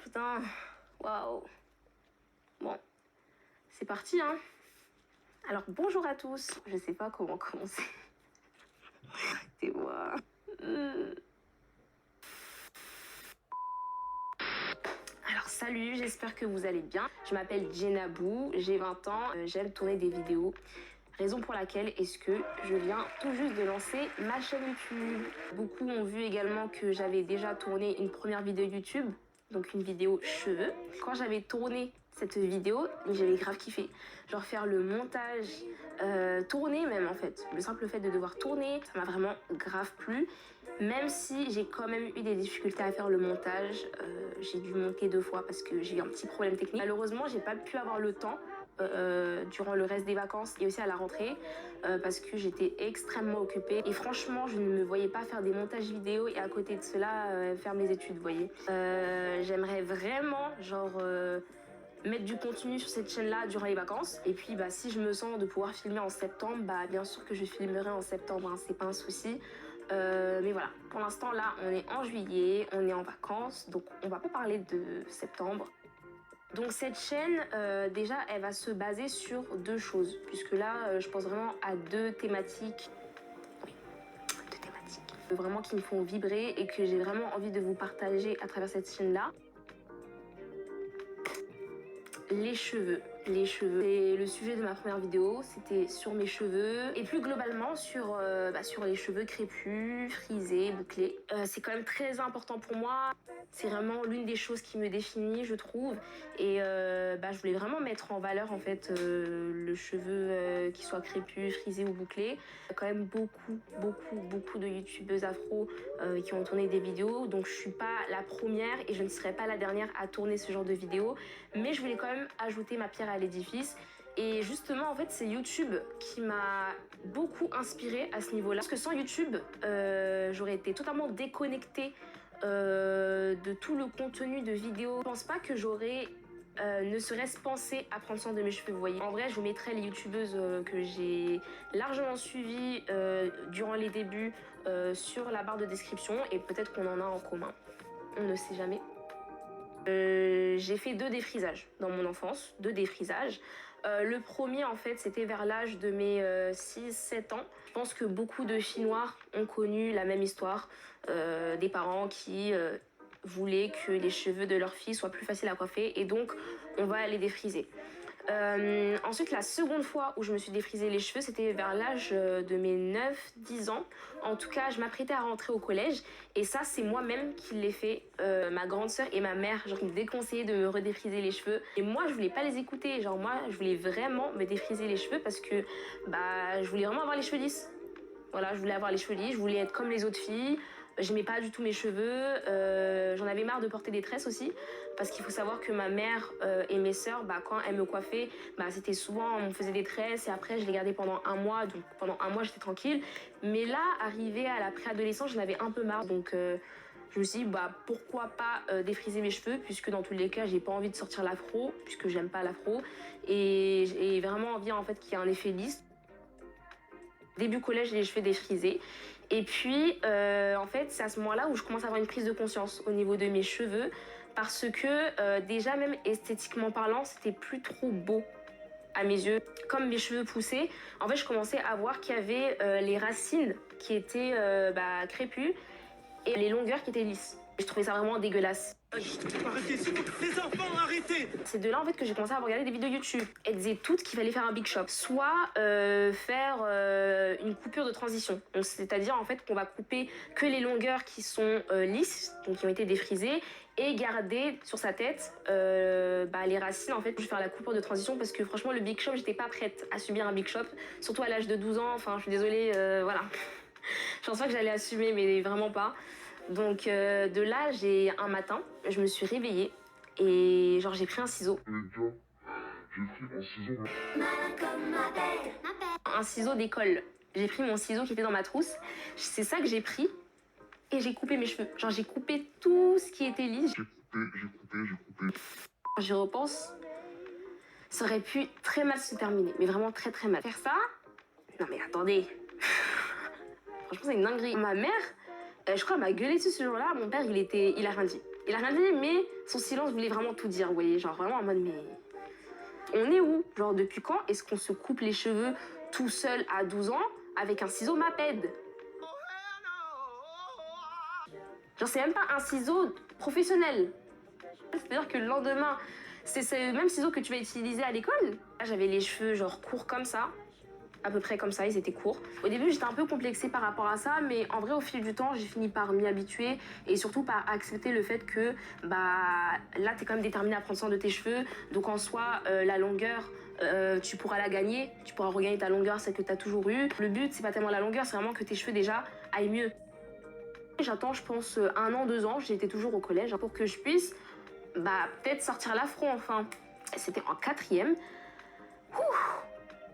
putain. Waouh. Bon, c'est parti, hein. Alors, bonjour à tous. Je sais pas comment commencer. Arrêtez-moi. Alors, salut, j'espère que vous allez bien. Je m'appelle Djenabou, j'ai 20 ans, j'aime tourner des vidéos. Raison pour laquelle est-ce que je viens tout juste de lancer ma chaîne YouTube. Beaucoup ont vu également que j'avais déjà tourné une première vidéo YouTube, donc une vidéo cheveux. Quand j'avais tourné cette vidéo, j'avais grave kiffé. Genre faire le montage, tourner même en fait. Le simple fait de devoir tourner, ça m'a vraiment grave plu. Même si j'ai quand même eu des difficultés à faire le montage, j'ai dû monter 2 fois parce que j'ai eu un petit problème technique. Malheureusement, j'ai pas pu avoir le temps durant le reste des vacances et aussi à la rentrée parce que j'étais extrêmement occupée et franchement je ne me voyais pas faire des montages vidéo et à côté de cela faire mes études, vous voyez. J'aimerais vraiment genre mettre du contenu sur cette chaîne là durant les vacances et puis bah si je me sens de pouvoir filmer en septembre, bah bien sûr que je filmerai en septembre, hein, c'est pas un souci. Mais voilà, pour l'instant là on est en juillet, on est en vacances, donc on va pas parler de septembre. Donc cette chaîne, déjà, elle va se baser sur 2 choses, puisque là, je pense vraiment à 2 thématiques. Oui, 2 thématiques. Vraiment qui me font vibrer et que j'ai vraiment envie de vous partager à travers cette chaîne-là. Les cheveux. Les cheveux. C'est le sujet de ma première vidéo, c'était sur mes cheveux et plus globalement sur les cheveux crépus, frisés, bouclés. C'est quand même très important pour moi. C'est vraiment l'une des choses qui me définit, je trouve. Et je voulais vraiment mettre en valeur en fait le cheveu qui soit crépus, frisé ou bouclé. Il y a quand même beaucoup de youtubeuses afro qui ont tourné des vidéos. Donc je suis pas la première et je ne serai pas la dernière à tourner ce genre de vidéos. Mais je voulais quand même ajouter ma pierre à l'édifice. Et justement, en fait, c'est YouTube qui m'a beaucoup inspirée à ce niveau-là. Parce que sans YouTube, j'aurais été totalement déconnectée de tout le contenu de vidéos. Je pense pas que j'aurais ne serait-ce pensé à prendre soin de mes cheveux, vous voyez. En vrai, je vous mettrai les youtubeuses que j'ai largement suivies durant les débuts sur la barre de description et peut-être qu'on en a en commun. On ne sait jamais. J'ai fait 2 défrisages dans mon enfance, 2 défrisages. Le premier, en fait, c'était vers l'âge de mes 6-7 ans. Je pense que beaucoup de filles noires ont connu la même histoire. Des parents qui voulaient que les cheveux de leur fille soient plus faciles à coiffer et donc on va les défriser. Ensuite, la seconde fois où je me suis défrisé les cheveux, c'était vers l'âge de mes 9-10 ans. En tout cas, je m'apprêtais à rentrer au collège et ça, c'est moi-même qui l'ai fait. Ma grande sœur et ma mère, genre, me déconseillaient de me redéfriser les cheveux. Et moi, je voulais pas les écouter. Genre, moi, je voulais vraiment me défriser les cheveux parce que je voulais vraiment avoir les cheveux lisses. Voilà, je voulais avoir les cheveux lisses, je voulais être comme les autres filles. J'aimais pas du tout mes cheveux, j'en avais marre de porter des tresses aussi parce qu'il faut savoir que ma mère et mes sœurs, quand elles me coiffaient, c'était souvent on me faisait des tresses et après je les gardais pendant 1 mois, donc pendant 1 mois j'étais tranquille. Mais là, arrivé à la préadolescence, j'en avais un peu marre, donc je me suis dit pourquoi pas défriser mes cheveux puisque dans tous les cas j'ai pas envie de sortir l'afro puisque j'aime pas l'afro et j'ai vraiment envie en fait qu'il y ait un effet lisse. Début collège, j'ai les cheveux défrisés. Et puis, en fait, c'est à ce moment-là où je commence à avoir une prise de conscience au niveau de mes cheveux parce que déjà, même esthétiquement parlant, c'était plus trop beau à mes yeux. Comme mes cheveux poussaient, en fait, je commençais à voir qu'il y avait les racines qui étaient crépus et les longueurs qui étaient lisses. Je trouvais ça vraiment dégueulasse. Arrêtez, s'il vous plaît, les enfants, arrêtez! C'est de là en fait que j'ai commencé à regarder des vidéos YouTube. Elles disaient toutes qu'il fallait faire un big shop, soit faire une coupure de transition. C'est-à-dire en fait qu'on va couper que les longueurs qui sont lisses, donc qui ont été défrisées, et garder sur sa tête les racines en fait. Je vais faire la coupure de transition parce que franchement le big shop, j'étais pas prête à subir un big shop, surtout à l'âge de 12 ans. Enfin, je suis désolée, voilà. Je pense pas que j'allais assumer, mais vraiment pas. Donc de là, un matin, je me suis réveillée et genre j'ai pris un ciseau. J'ai pris mon ciseau. Un ciseau d'école. J'ai pris mon ciseau qui était dans ma trousse. C'est ça que j'ai pris et j'ai coupé mes cheveux. Genre j'ai coupé tout ce qui était lisse. J'ai coupé. Quand j'y repense, ça aurait pu très mal se terminer. Mais vraiment très mal. Faire ça? Non mais attendez. Franchement c'est une dinguerie. Ma mère... je crois qu'elle m'a gueulé dessus ce jour-là. Mon père, il a rien dit. Il a rien dit, mais son silence voulait vraiment tout dire, vous voyez, genre vraiment en mode, mais on est où? Genre depuis quand est-ce qu'on se coupe les cheveux tout seul à 12 ans avec un ciseau Maped? Genre c'est même pas un ciseau professionnel. C'est-à-dire que le lendemain, c'est le même ciseau que tu vas utiliser à l'école. Là, j'avais les cheveux genre courts comme ça, à peu près comme ça, ils étaient courts. Au début, j'étais un peu complexée par rapport à ça, mais en vrai, au fil du temps, j'ai fini par m'y habituer et surtout par accepter le fait que là, t'es quand même déterminée à prendre soin de tes cheveux. Donc en soi, la longueur, tu pourras la gagner, tu pourras regagner ta longueur, celle que t'as toujours eue. Le but, c'est pas tellement la longueur, c'est vraiment que tes cheveux déjà aillent mieux. J'attends, je pense, 1 an, 2 ans, j'étais toujours au collège, pour que je puisse peut-être sortir l'afro enfin. C'était en 4e.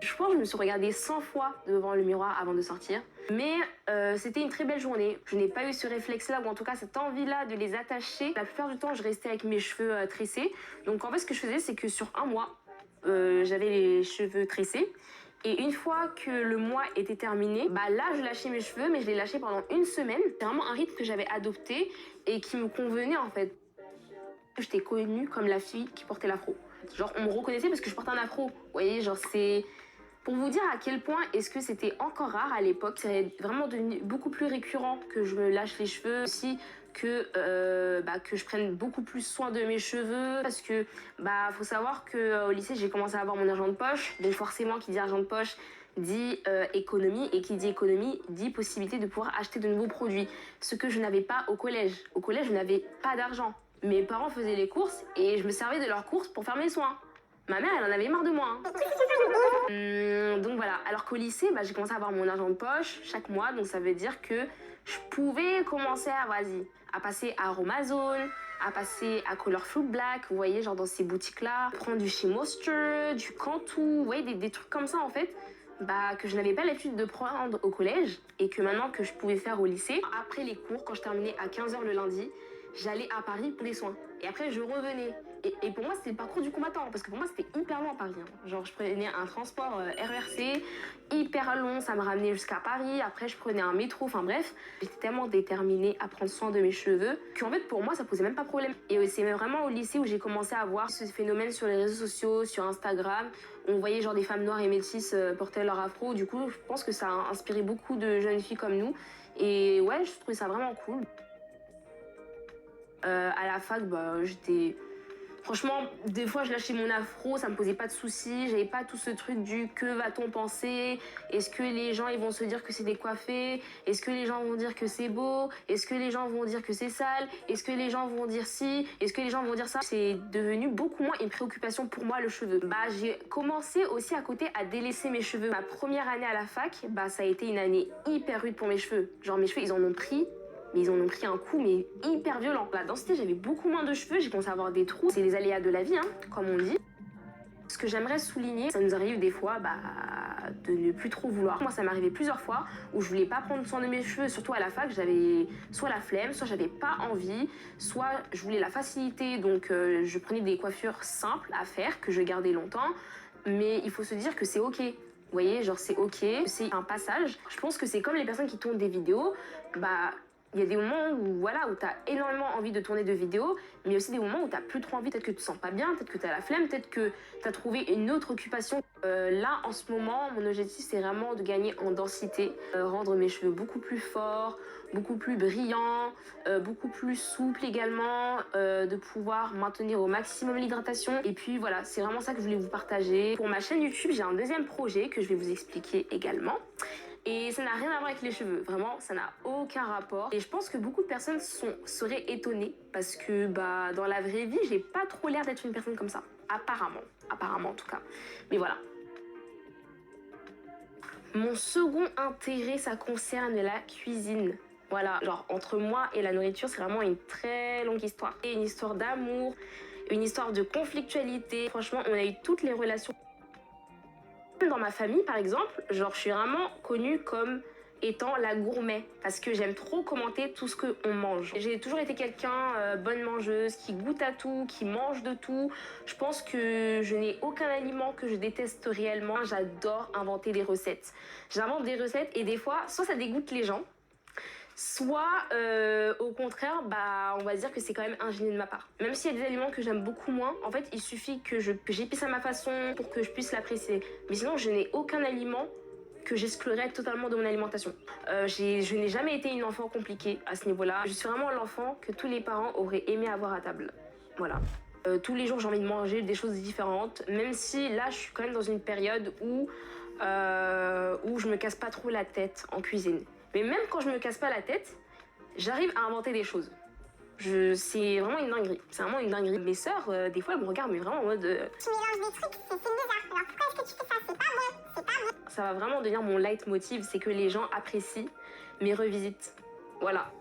Je pense que je me suis regardée 100 fois devant le miroir avant de sortir. Mais c'était une très belle journée. Je n'ai pas eu ce réflexe-là, ou en tout cas cette envie-là de les attacher. La plupart du temps, je restais avec mes cheveux tressés. Donc en fait, ce que je faisais, c'est que sur 1 mois, j'avais les cheveux tressés. Et une fois que le mois était terminé, là, je lâchais mes cheveux, mais je les lâchais pendant 1 semaine. C'est vraiment un rythme que j'avais adopté et qui me convenait en fait. J'étais connue comme la fille qui portait l'afro. Genre, on me reconnaissait parce que je portais un afro. Vous voyez, genre, c'est... Pour vous dire à quel point est-ce que c'était encore rare à l'époque, c'est vraiment devenu beaucoup plus récurrent que je me lâche les cheveux. Aussi que je prenne beaucoup plus soin de mes cheveux. Parce que, faut savoir qu'au lycée, j'ai commencé à avoir mon argent de poche. Donc forcément, qui dit argent de poche dit économie, et qui dit économie dit possibilité de pouvoir acheter de nouveaux produits. Ce que je n'avais pas au collège. Au collège, je n'avais pas d'argent. Mes parents faisaient les courses et je me servais de leurs courses pour faire mes soins. Ma mère, elle en avait marre de moi. Donc voilà. Alors qu'au lycée, j'ai commencé à avoir mon argent de poche chaque mois. Donc ça veut dire que je pouvais commencer à passer à Aromazone, à passer à Colorful Black. Vous voyez, genre dans ces boutiques-là. Prendre du chez Moisture, du Cantu. Vous voyez, des trucs comme ça en fait. Que je n'avais pas l'habitude de prendre au collège et que maintenant que je pouvais faire au lycée. Après les cours, quand je terminais à 15h le lundi, j'allais à Paris pour des soins. Et après, je revenais. Et pour moi, c'était le parcours du combattant. Parce que pour moi, c'était hyper loin Paris. Genre, je prenais un transport RERC, hyper long. Ça me ramenait jusqu'à Paris. Après, je prenais un métro. Enfin bref, j'étais tellement déterminée à prendre soin de mes cheveux qu'en fait, pour moi, ça posait même pas problème. Et c'est vraiment au lycée où j'ai commencé à voir ce phénomène sur les réseaux sociaux, sur Instagram. On voyait genre des femmes noires et métisses porter leur afro. Du coup, je pense que ça a inspiré beaucoup de jeunes filles comme nous. Et ouais, je trouvais ça vraiment cool. À la fac, j'étais... Franchement, des fois, je lâchais mon afro, ça me posait pas de soucis. J'avais pas tout ce truc du que va-t-on penser? Est-ce que les gens, ils vont se dire que c'est décoiffé? Est-ce que les gens vont dire que c'est beau? Est-ce que les gens vont dire que c'est sale? Est-ce que les gens vont dire ci? Est-ce que les gens vont dire ça? C'est devenu beaucoup moins une préoccupation pour moi, le cheveu. J'ai commencé aussi à côté à délaisser mes cheveux. Ma première année à la fac, ça a été une année hyper rude pour mes cheveux. Genre, mes cheveux, ils en ont pris. Mais ils en ont pris un coup, mais hyper violent. La densité, j'avais beaucoup moins de cheveux, j'ai commencé à avoir des trous. C'est les aléas de la vie, comme on dit. Ce que j'aimerais souligner, ça nous arrive des fois de ne plus trop vouloir. Moi, ça m'est arrivé plusieurs fois où je voulais pas prendre soin de mes cheveux, surtout à la fac. J'avais soit la flemme, soit j'avais pas envie, soit je voulais la facilité. Donc, je prenais des coiffures simples à faire, que je gardais longtemps. Mais il faut se dire que c'est OK. Vous voyez, genre c'est OK, c'est un passage. Je pense que c'est comme les personnes qui tournent des vidéos. Il y a des moments où tu as énormément envie de tourner de vidéos, mais il y a aussi des moments où tu n'as plus trop envie, peut-être que tu te sens pas bien, peut-être que tu as la flemme, peut-être que tu as trouvé une autre occupation. Là, en ce moment, mon objectif, c'est vraiment de gagner en densité, rendre mes cheveux beaucoup plus forts, beaucoup plus brillants, beaucoup plus souples également, de pouvoir maintenir au maximum l'hydratation. Et puis voilà, c'est vraiment ça que je voulais vous partager. Pour ma chaîne YouTube, j'ai un deuxième projet que je vais vous expliquer également. Et ça n'a rien à voir avec les cheveux, vraiment, ça n'a aucun rapport. Et je pense que beaucoup de personnes seraient étonnées parce que dans la vraie vie, j'ai pas trop l'air d'être une personne comme ça. Apparemment en tout cas. Mais voilà. Mon second intérêt, ça concerne la cuisine. Voilà, genre entre moi et la nourriture, c'est vraiment une très longue histoire. Et une histoire d'amour, une histoire de conflictualité. Franchement, on a eu toutes les relations. Dans ma famille, par exemple, genre, je suis vraiment connue comme étant la gourmet parce que j'aime trop commenter tout ce qu'on mange. J'ai toujours été quelqu'un bonne mangeuse, qui goûte à tout, qui mange de tout. Je pense que je n'ai aucun aliment que je déteste réellement. J'adore inventer des recettes. J'invente des recettes et des fois, soit ça dégoûte les gens, soit au contraire, bah, on va dire que c'est quand même ingénieux de ma part. Même s'il y a des aliments que j'aime beaucoup moins, en fait, il suffit que j'épice à ma façon pour que je puisse l'apprécier. Mais sinon, je n'ai aucun aliment que j'exclurais totalement de mon alimentation. Je n'ai jamais été une enfant compliquée à ce niveau-là. Je suis vraiment l'enfant que tous les parents auraient aimé avoir à table. Voilà. Tous les jours, j'ai envie de manger des choses différentes, même si là, je suis quand même dans une période où je me casse pas trop la tête en cuisine. Mais même quand je me casse pas la tête, j'arrive à inventer des choses. C'est vraiment une dinguerie. C'est vraiment une dinguerie. Mes sœurs, des fois, elles me regardent, mais vraiment en mode... Tu mélanges des trucs, c'est bizarre. Alors pourquoi est-ce que tu fais ça? C'est pas bon, c'est pas bon. Ça va vraiment devenir mon leitmotiv, c'est que les gens apprécient mes revisites. Voilà.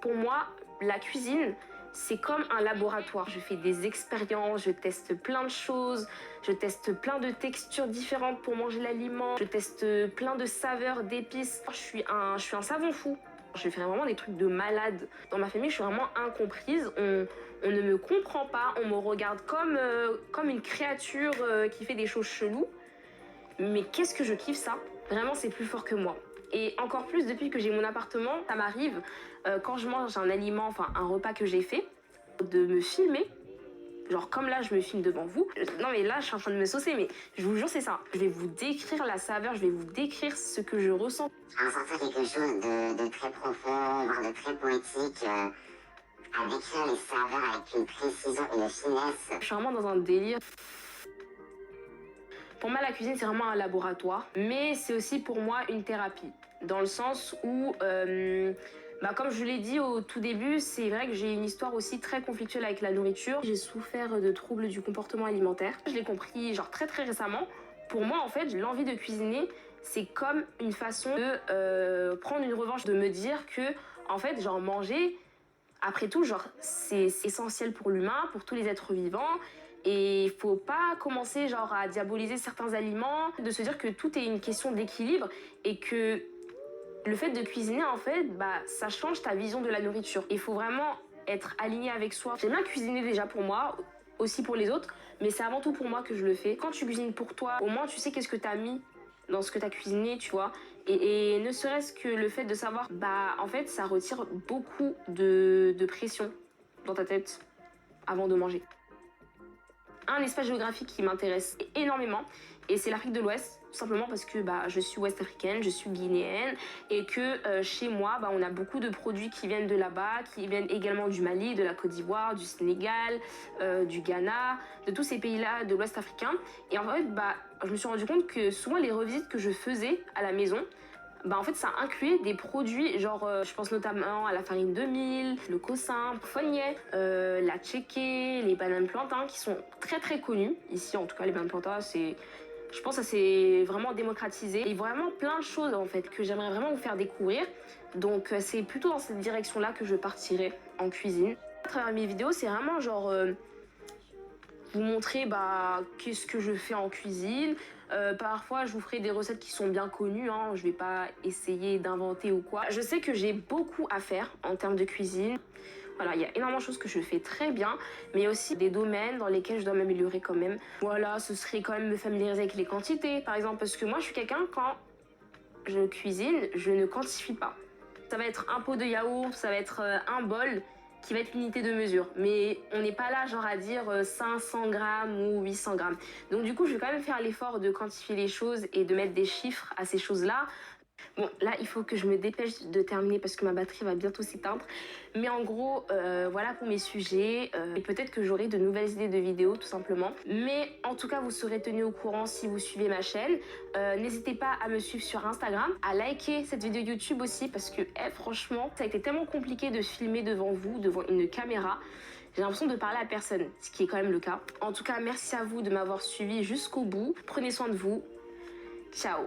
Pour moi, la cuisine, c'est comme un laboratoire. Je fais des expériences, je teste plein de choses, je teste plein de textures différentes pour manger l'aliment, je teste plein de saveurs, d'épices. Je suis un savon fou. Je fais vraiment des trucs de malade. Dans ma famille, je suis vraiment incomprise. On ne me comprend pas, on me regarde comme une créature qui fait des choses cheloues. Mais qu'est-ce que je kiffe ça? Vraiment, c'est plus fort que moi. Et encore plus depuis que j'ai mon appartement, ça m'arrive quand je mange un aliment, enfin un repas que j'ai fait, de me filmer. Genre comme là, je me filme devant vous. Non mais là, je suis en train de me saucer, mais je vous jure, c'est ça. Je vais vous décrire la saveur, je vais vous décrire ce que je ressens. Ressentir quelque chose de très profond, voire de très poétique, à décrire les saveurs avec une précision et une finesse. Je suis vraiment dans un délire. Pour moi, la cuisine, c'est vraiment un laboratoire, mais c'est aussi pour moi une thérapie. Dans le sens où, comme je l'ai dit au tout début, c'est vrai que j'ai une histoire aussi très conflictuelle avec la nourriture. J'ai souffert de troubles du comportement alimentaire. Je l'ai compris genre très très récemment. Pour moi, en fait, l'envie de cuisiner, c'est comme une façon de prendre une revanche, de me dire que, en fait, genre manger, après tout, genre c'est essentiel pour l'humain, pour tous les êtres vivants. Et il faut pas commencer genre à diaboliser certains aliments, de se dire que tout est une question d'équilibre et que le fait de cuisiner en fait, ça change ta vision de la nourriture. Il faut vraiment être aligné avec soi. J'aime bien cuisiner déjà pour moi, aussi pour les autres, mais c'est avant tout pour moi que je le fais. Quand tu cuisines pour toi, au moins tu sais qu'est-ce que tu as mis dans ce que tu as cuisiné, tu vois. Et ne serait-ce que le fait de savoir, en fait ça retire beaucoup de pression dans ta tête avant de manger. Un espace géographique qui m'intéresse énormément et c'est l'Afrique de l'Ouest, tout simplement parce que je suis ouest-africaine, je suis guinéenne et que chez moi on a beaucoup de produits qui viennent de là-bas, qui viennent également du Mali, de la Côte d'Ivoire, du Sénégal, du Ghana, de tous ces pays-là de l'Ouest africain. Et en fait je me suis rendu compte que souvent les revisites que je faisais à la maison, en fait ça incluait des produits genre je pense notamment à la farine de mil, le cossin, fognet, la tchéké, les bananes plantains qui sont très très connus ici. En tout cas les bananes plantains, je pense que ça s'est vraiment démocratisé et vraiment plein de choses en fait que j'aimerais vraiment vous faire découvrir. Donc c'est plutôt dans cette direction là que je partirai en cuisine. À travers mes vidéos, c'est vraiment genre vous montrer qu'est-ce que je fais en cuisine. Parfois, je vous ferai des recettes qui sont bien connues, hein. Je vais pas essayer d'inventer ou quoi. Je sais que j'ai beaucoup à faire en termes de cuisine. Voilà, il y a énormément de choses que je fais très bien, mais il y a aussi des domaines dans lesquels je dois m'améliorer quand même. Voilà, ce serait quand même me familiariser avec les quantités, par exemple, parce que moi, je suis quelqu'un, quand je cuisine, je ne quantifie pas. Ça va être un pot de yaourt, ça va être un bol qui va être l'unité de mesure. Mais on n'est pas là genre à dire 500 grammes ou 800 grammes. Donc du coup, je vais quand même faire l'effort de quantifier les choses et de mettre des chiffres à ces choses-là. Bon, là, il faut que je me dépêche de terminer parce que ma batterie va bientôt s'éteindre. Mais en gros, voilà pour mes sujets. Et peut-être que j'aurai de nouvelles idées de vidéos, tout simplement. Mais en tout cas, vous serez tenus au courant si vous suivez ma chaîne. N'hésitez pas à me suivre sur Instagram, à liker cette vidéo YouTube aussi parce que, franchement, ça a été tellement compliqué de filmer devant vous, devant une caméra. J'ai l'impression de parler à personne, ce qui est quand même le cas. En tout cas, merci à vous de m'avoir suivi jusqu'au bout. Prenez soin de vous. Ciao!